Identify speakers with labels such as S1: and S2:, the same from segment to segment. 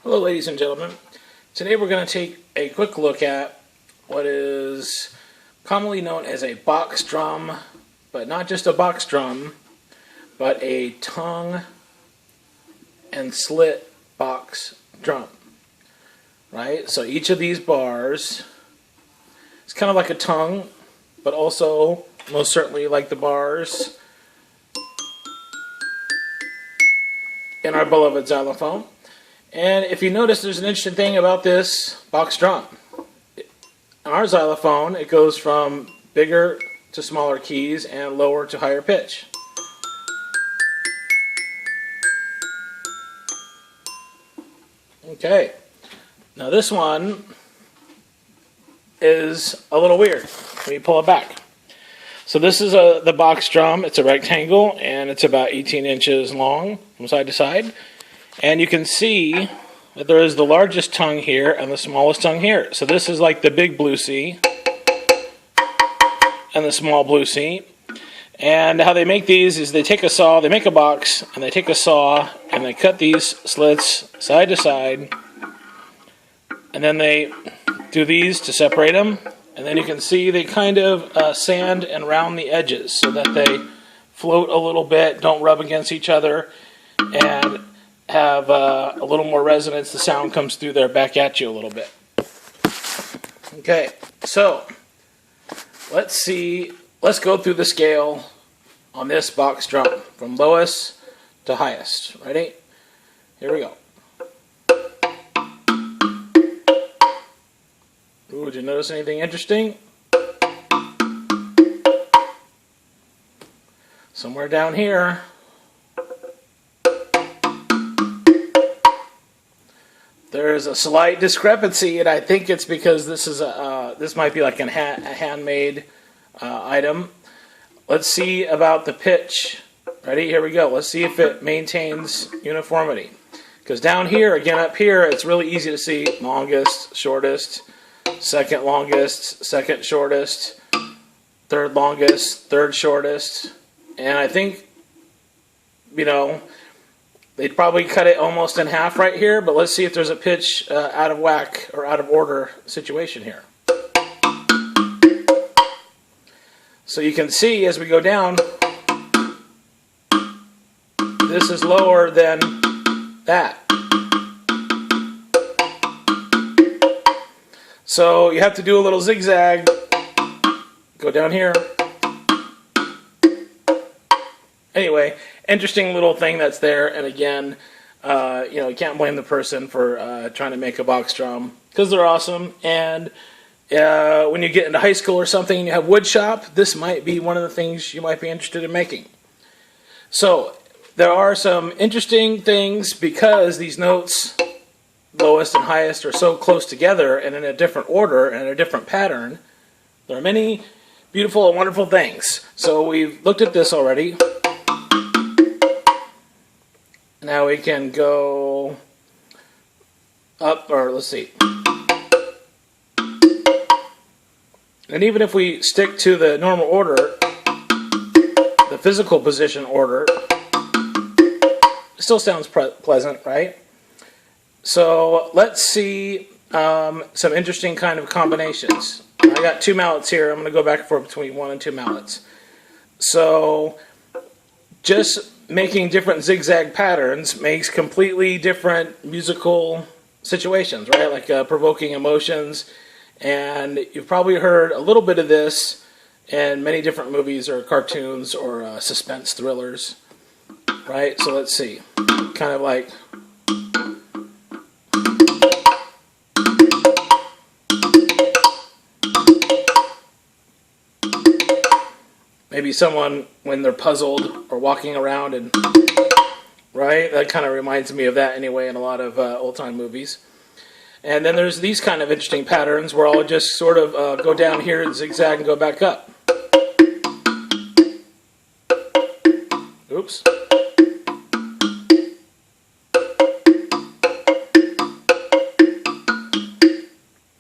S1: Hello ladies and gentlemen. Today we're going to take a quick look at what is commonly known as a box drum, but not just a box drum, but a tongue and slit box drum. Right? So each of these bars is kind of like a tongue, but also most certainly like the bars in our beloved xylophone. And if you notice, there's an interesting thing about this box drum. On our xylophone, it goes from bigger to smaller keys and lower to higher pitch. Okay, now this one is a little weird. Let me pull it back. So this is the box drum. It's a rectangle and it's about 18 inches long from side to side. And you can see that there is the largest tongue here and the smallest tongue here. So this is like the big blue C and the small blue C. And how they make these is they take a saw, they make a box, and they take a saw and they cut these slits side to side. And then they do these to separate them. And then you can see they kind of sand and round the edges so that they float a little bit, don't rub against each other, and have a little more resonance. The sound comes through there back at you a little bit. Okay, so let's go through the scale on this box drum from lowest to highest. Ready? Here we go. Ooh, did you notice anything interesting? Somewhere down here, there's a slight discrepancy, and I think it's because this might be like a handmade item. Let's see about the pitch. Ready? Here we go. Let's see if it maintains uniformity. Because down here, again up here, it's really easy to see longest, shortest, second longest, second shortest, third longest, third shortest. And I think, they'd probably cut it almost in half right here, but let's see if there's a pitch out of whack or out of order situation here. So you can see as we go down, this is lower than that. So you have to do a little zigzag, go down here. Anyway, interesting little thing that's there, and again, you can't blame the person for trying to make a box drum, because they're awesome, and when you get into high school or something and you have wood shop, this might be one of the things you might be interested in making. So, there are some interesting things because these notes, lowest and highest, are so close together and in a different order and a different pattern. There are many beautiful and wonderful things. So we've looked at this already. Now we can go up, or let's see. And even if we stick to the normal order, the physical position order, it still sounds pleasant, right? So let's see some interesting kind of combinations. I got two mallets here. I'm going to go back and forth between one and two mallets. So just making different zigzag patterns makes completely different musical situations, right? Like provoking emotions. And you've probably heard a little bit of this in many different movies or cartoons or suspense thrillers, right? So let's see. Kind of like... maybe someone, when they're puzzled or walking around, and right? That kind of reminds me of that anyway in a lot of old-time movies. And then there's these kind of interesting patterns where I'll just sort of go down here and zigzag and go back up. Oops.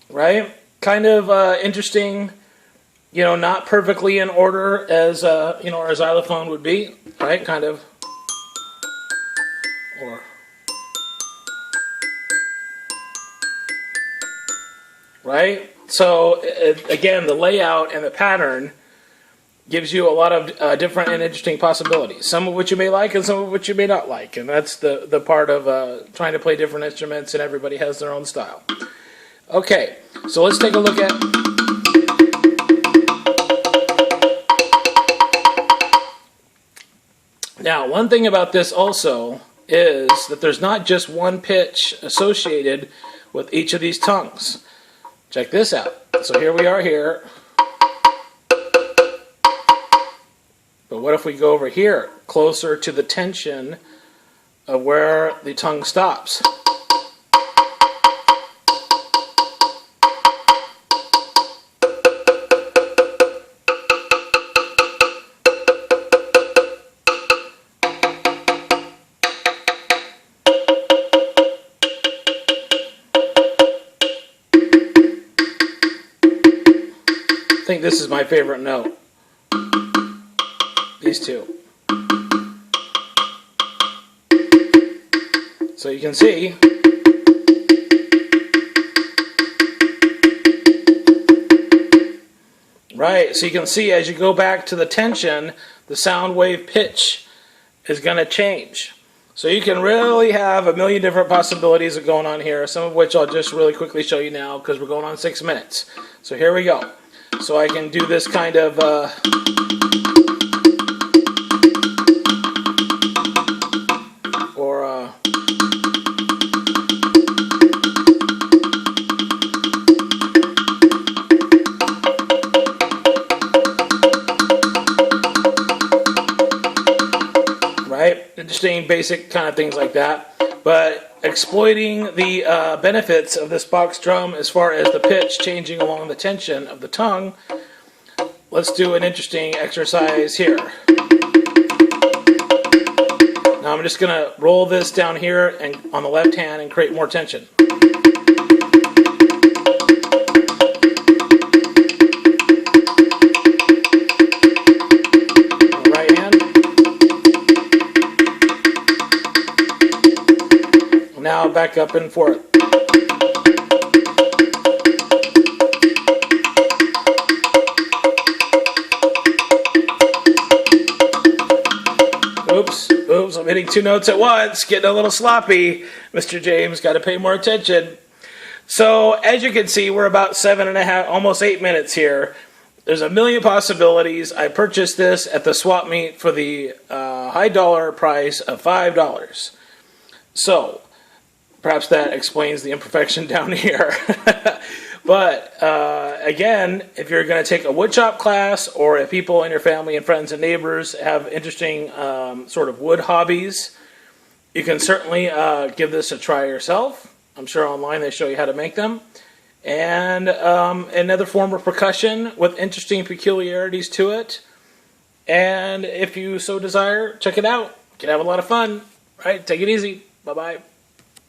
S1: Right? Kind of interesting. Not perfectly in order as, our xylophone would be, right? Kind of. Or right? So again, the layout and the pattern gives you a lot of different and interesting possibilities. Some of which you may like and some of which you may not like. And that's the part of trying to play different instruments, and everybody has their own style. Okay, so let's take a look at... Now, one thing about this also is that there's not just one pitch associated with each of these tongues. Check this out. So here we are here. But what if we go over here, closer to the tension of where the tongue stops? I think this is my favorite note. These two. So you can see right, so you can see as you go back to the tension, the sound wave pitch is going to change. So you can really have a million different possibilities of going on here, some of which I'll just really quickly show you now because we're going on 6 minutes. So here we go. So I can do this kind of right? Interesting, basic kind of things like that. But exploiting the benefits of this box drum as far as the pitch changing along the tension of the tongue, let's do an interesting exercise here. Now I'm just going to roll this down here and on the left hand and create more tension. Now back up and forth. Oops, I'm hitting 2 notes at once, getting a little sloppy. Mr. James, got to pay more attention. So, as you can see, we're about 7.5, almost 8 minutes here. There's a million possibilities. I purchased this at the swap meet for the high dollar price of $5. So, perhaps that explains the imperfection down here. But again, if you're going to take a woodshop class, or if people in your family and friends and neighbors have interesting sort of wood hobbies, you can certainly give this a try yourself. I'm sure online they show you how to make them. And another form of percussion with interesting peculiarities to it. And if you so desire, check it out. You can have a lot of fun. All right, take it easy. Bye-bye.